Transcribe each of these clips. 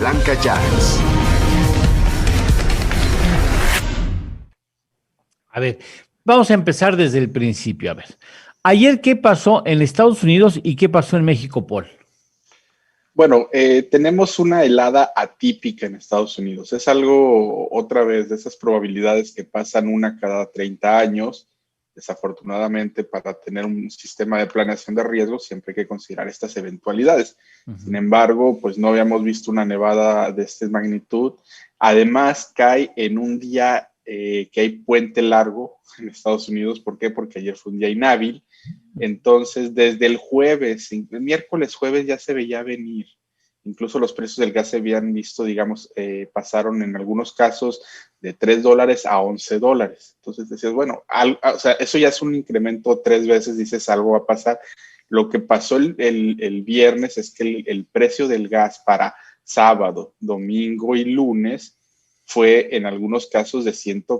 Blanca Jans. A ver, vamos a empezar desde el principio. A ver, ayer, ¿qué pasó en Estados Unidos y qué pasó en México, Paul? Bueno, tenemos una helada atípica en Estados Unidos. Es algo, otra vez, de esas probabilidades que pasan una cada 30 años. Desafortunadamente, para tener un sistema de planeación de riesgos, siempre hay que considerar estas eventualidades. Sin embargo, pues no habíamos visto una nevada de esta magnitud. Además, cae en un día que hay puente largo en Estados Unidos. ¿Por qué? Porque ayer fue un día inhábil. Entonces, desde el jueves, el miércoles, jueves ya se veía venir. Incluso los precios del gas se habían visto, digamos, pasaron en algunos casos de $3 a $11. Entonces decías, bueno, o sea, eso ya es un incremento 3 veces, dices, algo va a pasar. Lo que pasó el viernes es que el precio del gas para sábado, domingo y lunes fue en algunos casos de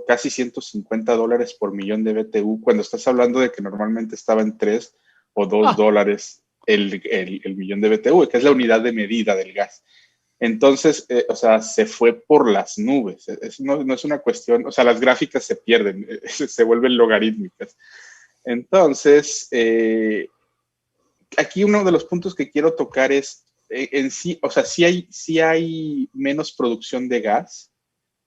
casi $150 por millón de BTU, cuando estás hablando de que normalmente estaba en 3 o $2 el millón de BTU, que es la unidad de medida del gas. Entonces, o sea, se fue por las nubes. No es una cuestión, o sea, las gráficas se pierden, se vuelven logarítmicas. Entonces, aquí uno de los puntos que quiero tocar es, en sí, o sea, sí hay menos producción de gas,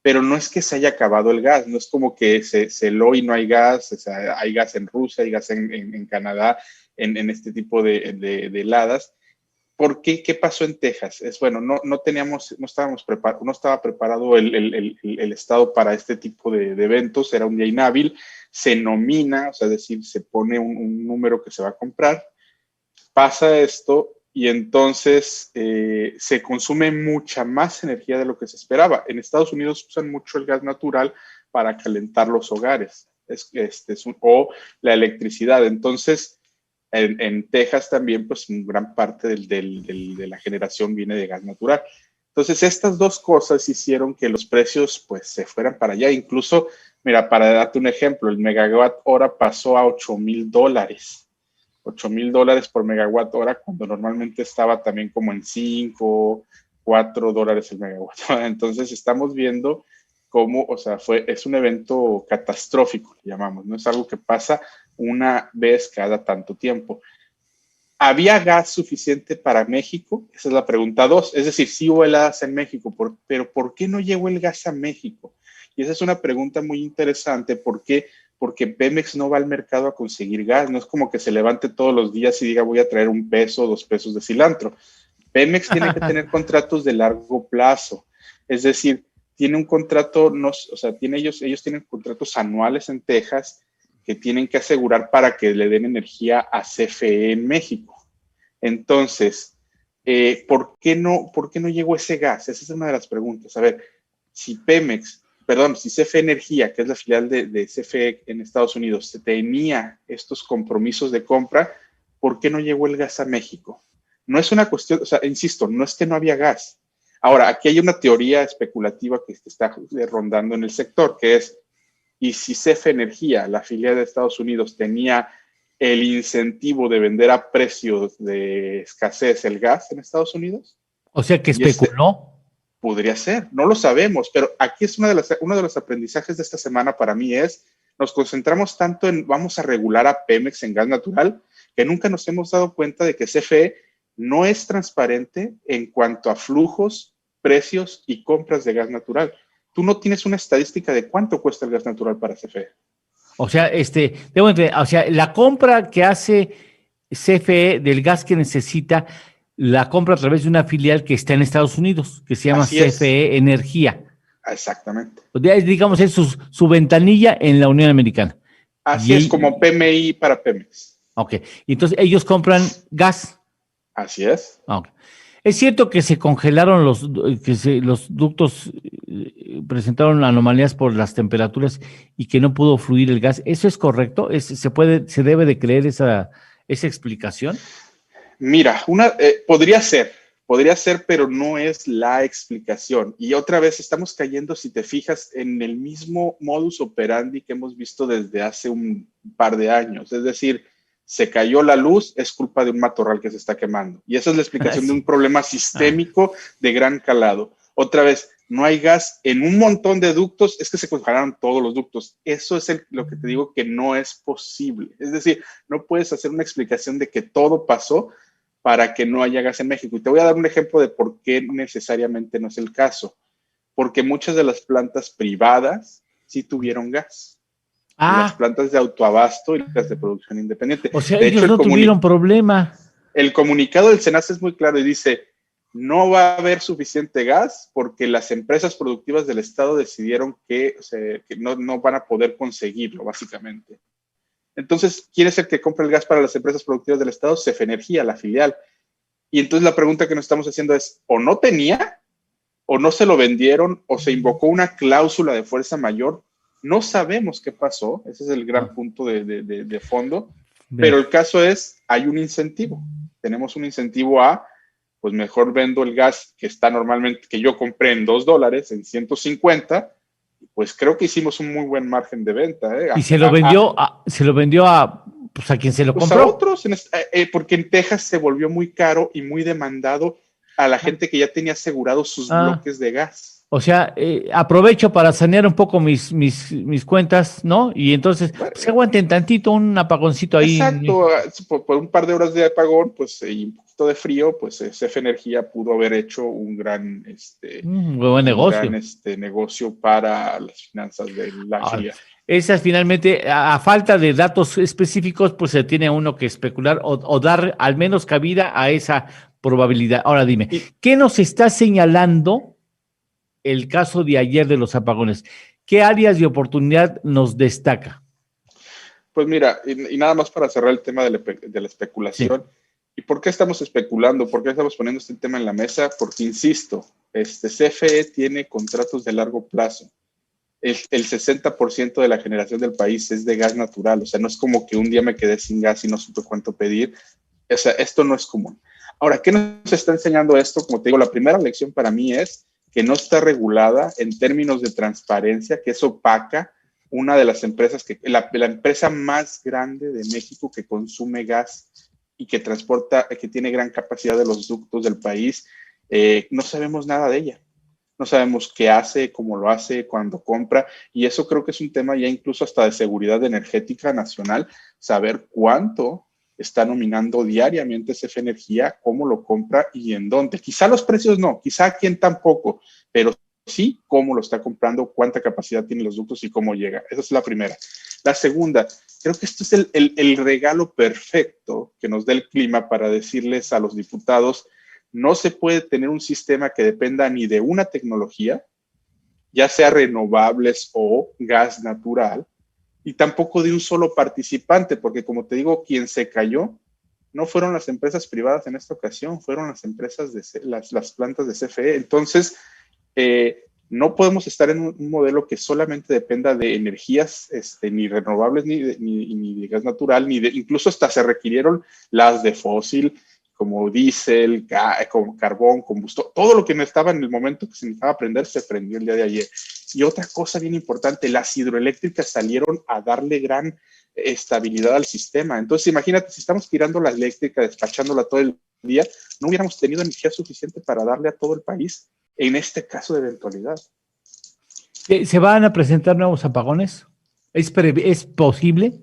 pero no es que se haya acabado el gas, no es como que se heló y no hay gas, o sea, hay gas en Rusia, hay gas en Canadá, en este tipo de heladas. ¿Por qué? ¿Qué pasó en Texas? Es bueno, no estaba preparado el estado para este tipo de eventos, era un día inhábil, se nomina, o sea, es decir, se pone un número que se va a comprar, pasa esto y entonces se consume mucha más energía de lo que se esperaba. En Estados Unidos usan mucho el gas natural para calentar los hogares o la electricidad. Entonces, en Texas también, pues, gran parte de la generación viene de gas natural. Entonces, estas dos cosas hicieron que los precios, pues, se fueran para allá. Incluso, mira, para darte un ejemplo, el megawatt hora pasó a $8,000. $8,000 por megawatt hora, cuando normalmente estaba también como en $5, $4 el megawatt hora. Entonces estamos viendo cómo, o sea, es un evento catastrófico, llamamos, no es algo que pasa una vez cada tanto tiempo. ¿Había gas suficiente para México? Esa es la pregunta 2. Es decir, sí hubo heladas en México, pero ¿por qué no llegó el gas a México? Y esa es una pregunta muy interesante. ¿Por qué? Porque Pemex no va al mercado a conseguir gas. No es como que se levante todos los días y diga voy a traer $1 o $2 de cilantro. Pemex tiene que tener contratos de largo plazo. Es decir, tiene un contrato, o sea, ellos tienen contratos anuales en Texas que tienen que asegurar para que le den energía a CFE en México. Entonces, ¿por qué no llegó ese gas? Esa es una de las preguntas. A ver, si CFE Energía, que es la filial de CFE en Estados Unidos, tenía estos compromisos de compra, ¿por qué no llegó el gas a México? No es una cuestión, o sea, insisto, no es que no había gas. Ahora, aquí hay una teoría especulativa que está rondando en el sector, que es, ¿y si CFE Energía, la filial de Estados Unidos, tenía el incentivo de vender a precios de escasez el gas en Estados Unidos? O sea, que especuló. Podría ser, no lo sabemos, pero aquí es uno de los aprendizajes de esta semana para mí es, nos concentramos tanto en vamos a regular a Pemex en gas natural, que nunca nos hemos dado cuenta de que CFE no es transparente en cuanto a flujos, precios y compras de gas natural. Tú no tienes una estadística de cuánto cuesta el gas natural para CFE. O sea, o sea, la compra que hace CFE del gas que necesita, la compra a través de una filial que está en Estados Unidos, que se llama Así es. CFE Energía. Exactamente. Digamos, es su ventanilla en la Unión Americana. Así es, como PMI para Pemex. Ok, entonces ellos compran gas. Así es. Okay. Es cierto que se congelaron los ductos, presentaron anomalías por las temperaturas y que no pudo fluir el gas. ¿Eso es correcto? ¿Se debe de creer esa explicación? Mira, podría ser, pero no es la explicación. Y otra vez estamos cayendo, si te fijas, en el mismo modus operandi que hemos visto desde hace un par de años. Es decir, se cayó la luz, es culpa de un matorral que se está quemando. Y esa es la explicación de un problema sistémico de gran calado. Otra vez, no hay gas en un montón de ductos, es que se congelaron todos los ductos. Eso es lo que te digo que no es posible. Es decir, no puedes hacer una explicación de que todo pasó para que no haya gas en México. Y te voy a dar un ejemplo de por qué necesariamente no es el caso. Porque muchas de las plantas privadas sí tuvieron gas. Las plantas de autoabasto y las de producción independiente. O sea, De ellos hecho, no tuvieron problema. El comunicado del SENACE es muy claro y dice, no va a haber suficiente gas porque las empresas productivas del Estado decidieron que no van a poder conseguirlo, básicamente. Entonces, ¿quién es el que compra el gas para las empresas productivas del Estado? CFE Energía, la filial. Y entonces la pregunta que nos estamos haciendo es, o no tenía, o no se lo vendieron, o se invocó una cláusula de fuerza mayor. No sabemos qué pasó, ese es el gran punto de fondo, pero el caso es, hay un incentivo. Tenemos un incentivo a, pues mejor vendo el gas que está normalmente, que yo compré en $2, en 150, pues creo que hicimos un muy buen margen de venta. Y se lo vendió a, pues a quien se lo pues compró. A otros, porque en Texas se volvió muy caro y muy demandado a la gente que ya tenía asegurados sus bloques de gas. O sea, aprovecho para sanear un poco mis cuentas, ¿no? Y entonces, Bueno, pues aguanten tantito, un apagoncito ahí. Exacto, por un par de horas de apagón, pues, y un poquito de frío, pues CFE Energía pudo haber hecho un gran, buen negocio. Negocio para las finanzas de la filial. Esas finalmente, a falta de datos específicos, pues se tiene uno que especular o dar al menos cabida a esa probabilidad. Ahora dime, ¿qué nos está señalando el caso de ayer de los apagones? ¿Qué áreas de oportunidad nos destaca? Pues mira, y nada más para cerrar el tema de la especulación. Sí. ¿Y por qué estamos especulando? ¿Por qué estamos poniendo este tema en la mesa? Porque, insisto, CFE tiene contratos de largo plazo. El 60% de la generación del país es de gas natural. O sea, no es como que un día me quedé sin gas y no supe cuánto pedir. O sea, esto no es común. Ahora, ¿qué nos está enseñando esto? Como te digo, la primera lección para mí es que no está regulada en términos de transparencia, que es opaca. Una de las empresas, la empresa más grande de México que consume gas y que transporta, que tiene gran capacidad de los ductos del país, no sabemos nada de ella. No sabemos qué hace, cómo lo hace, cuándo compra, y eso creo que es un tema ya incluso hasta de seguridad energética nacional, saber cuánto está nominando diariamente CFE Energía, cómo lo compra y en dónde. Quizá los precios no, quizá a quién tampoco, pero sí cómo lo está comprando, cuánta capacidad tienen los ductos y cómo llega. Esa es la primera. La segunda, creo que esto es el regalo perfecto que nos da el clima para decirles a los diputados, no se puede tener un sistema que dependa ni de una tecnología, ya sea renovables o gas natural, y tampoco de un solo participante, porque como te digo, quien se cayó no fueron las empresas privadas en esta ocasión, fueron las empresas las plantas de CFE. Entonces, no podemos estar en un modelo que solamente dependa de energías ni renovables, ni de gas natural, incluso hasta se requirieron las de fósil, como diésel, como carbón, combustión, todo lo que necesitaba en el momento que se necesitaba prender, se prendió el día de ayer. Y otra cosa bien importante, las hidroeléctricas salieron a darle gran estabilidad al sistema. Entonces, imagínate, si estamos tirando la eléctrica, despachándola todo el día, no hubiéramos tenido energía suficiente para darle a todo el país en este caso de eventualidad. ¿Se van a presentar nuevos apagones? ¿Es posible?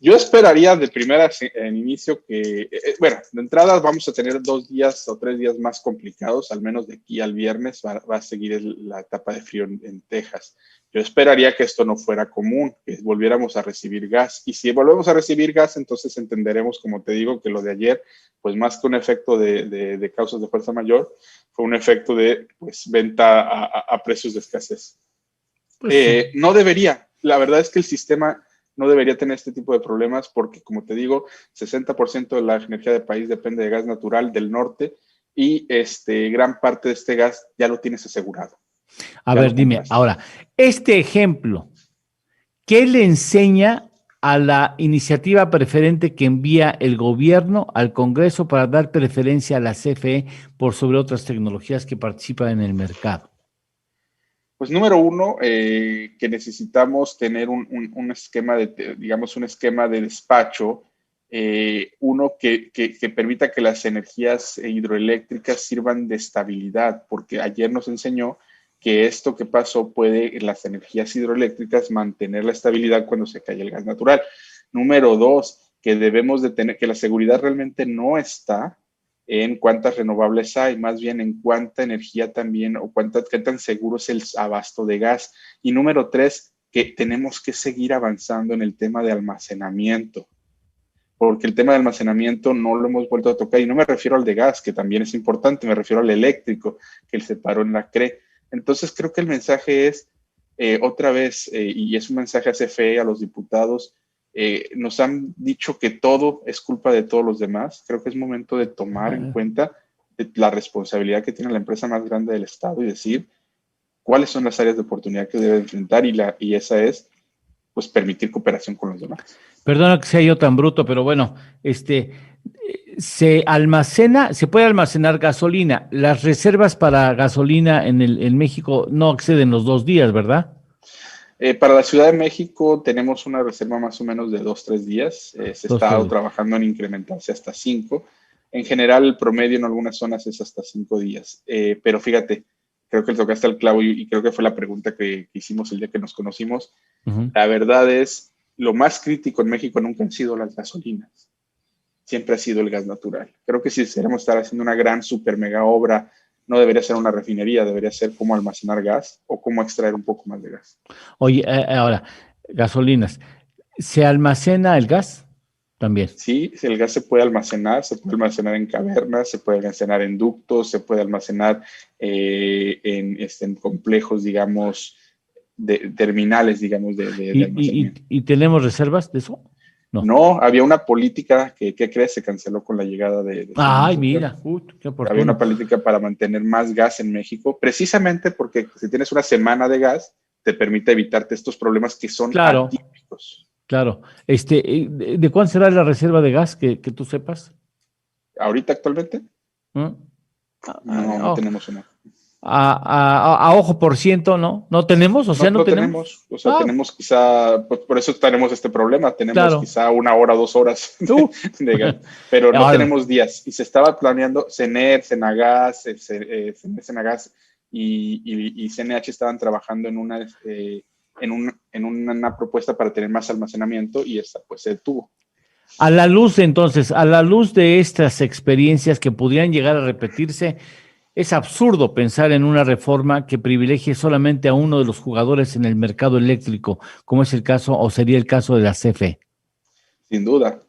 Yo esperaría de primera en inicio que, bueno, de entrada vamos a tener 2 días o 3 días más complicados, al menos de aquí al viernes va a seguir la etapa de frío en Texas. Yo esperaría que esto no fuera común, que volviéramos a recibir gas. Y si volvemos a recibir gas, entonces entenderemos, como te digo, que lo de ayer, pues más que un efecto de causas de fuerza mayor, fue un efecto de pues, venta a precios de escasez. Pues sí. No debería. La verdad es que el sistema no debería tener este tipo de problemas porque, como te digo, 60% de la energía del país depende de gas natural del norte y gran parte de este gas ya lo tienes asegurado. A ver, dime, ahora, este ejemplo, ¿qué le enseña a la iniciativa preferente que envía el gobierno al Congreso para dar preferencia a la CFE por sobre otras tecnologías que participan en el mercado? Pues número uno, que necesitamos tener un esquema un esquema de despacho Uno que permita que las energías hidroeléctricas sirvan de estabilidad, porque ayer nos enseñó que esto que pasó puede en las energías hidroeléctricas mantener la estabilidad cuando se cae el gas natural. Número dos, que debemos de tener, que la seguridad realmente no está en cuántas renovables hay, más bien en cuánta energía también o qué tan seguro es el abasto de gas. Y número tres, que tenemos que seguir avanzando en el tema de almacenamiento, porque el tema de almacenamiento no lo hemos vuelto a tocar, y no me refiero al de gas, que también es importante, me refiero al eléctrico, que se paró en la CRE. Entonces creo que el mensaje es, otra vez, y es un mensaje a CFE, a los diputados, nos han dicho que todo es culpa de todos los demás. Creo que es momento de tomar en cuenta la responsabilidad que tiene la empresa más grande del Estado y decir cuáles son las áreas de oportunidad que debe enfrentar, y esa es, pues, permitir cooperación con los demás. Perdona que sea yo tan bruto, pero bueno, se puede almacenar gasolina. Las reservas para gasolina en México no exceden los 2 días, ¿verdad? Para la Ciudad de México tenemos una reserva más o menos de 2, 3 días. Se está trabajando en incrementarse hasta 5. En general, el promedio en algunas zonas es hasta 5 días. Pero fíjate, creo que le tocaste el clavo y creo que fue la pregunta que hicimos el día que nos conocimos. La verdad es, lo más crítico en México nunca han sido las gasolinas. Siempre ha sido el gas natural. Creo que si queremos estar haciendo una gran, super, mega obra, no debería ser una refinería, debería ser cómo almacenar gas o cómo extraer un poco más de gas. Oye, ahora, gasolinas, ¿se almacena el gas también? Sí, el gas se puede almacenar en cavernas, se puede almacenar en ductos, se puede almacenar en complejos, digamos, terminales, digamos, de almacenamiento. ¿Y tenemos reservas de eso? No, había una política que crees, se canceló con la llegada de Ay, mira, qué oportuno. Había una política para mantener más gas en México, precisamente porque si tienes una semana de gas, te permite evitarte estos problemas que son atípicos. Claro. ¿De cuál será la reserva de gas que tú sepas? ¿Ahorita actualmente? No tenemos una. A ojo por ciento, ¿no? ¿No tenemos? O sea, no tenemos. O sea, tenemos quizá, pues por eso tenemos este problema, tenemos quizá 1 hora, 2 horas de gas, pero no tenemos días. Y se estaba planeando, CENER, Senagas, Senagas y CNH estaban trabajando en una propuesta para tener más almacenamiento, y esta pues se detuvo. A la luz de estas experiencias que podrían llegar a repetirse, es absurdo pensar en una reforma que privilegie solamente a uno de los jugadores en el mercado eléctrico, como es el caso, o sería el caso de la CFE. Sin duda.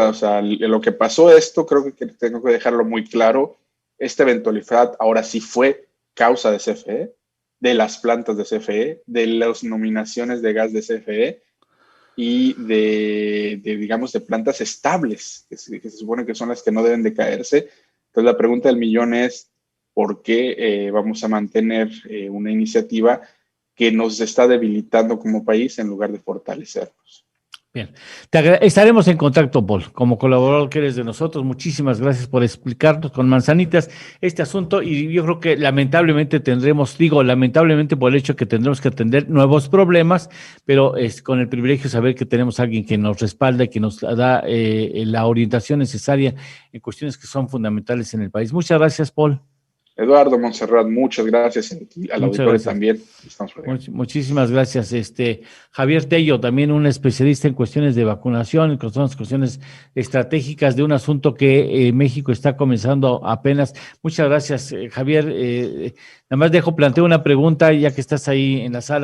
O sea, lo que pasó creo que tengo que dejarlo muy claro. Esta eventualidad ahora sí fue causa de CFE, de las plantas de CFE, de las nominaciones de gas de CFE y digamos, de plantas estables, que se supone que son las que no deben de caerse. Entonces, la pregunta del millón es, ¿por qué vamos a mantener una iniciativa que nos está debilitando como país en lugar de fortalecernos? Bien, estaremos en contacto, Paul, como colaborador que eres de nosotros. Muchísimas gracias por explicarnos con manzanitas este asunto, y yo creo que lamentablemente por el hecho que tendremos que atender nuevos problemas, pero con el privilegio de saber que tenemos a alguien que nos respalda y que nos da la orientación necesaria en cuestiones que son fundamentales en el país. Muchas gracias, Paul. Eduardo, Montserrat, muchas gracias, al auditorio también. Muchísimas gracias. Javier Tello, también un especialista en cuestiones de vacunación, en cuestiones estratégicas de un asunto que México está comenzando apenas. Muchas gracias, Javier. Nada más planteo una pregunta, ya que estás ahí en la sala.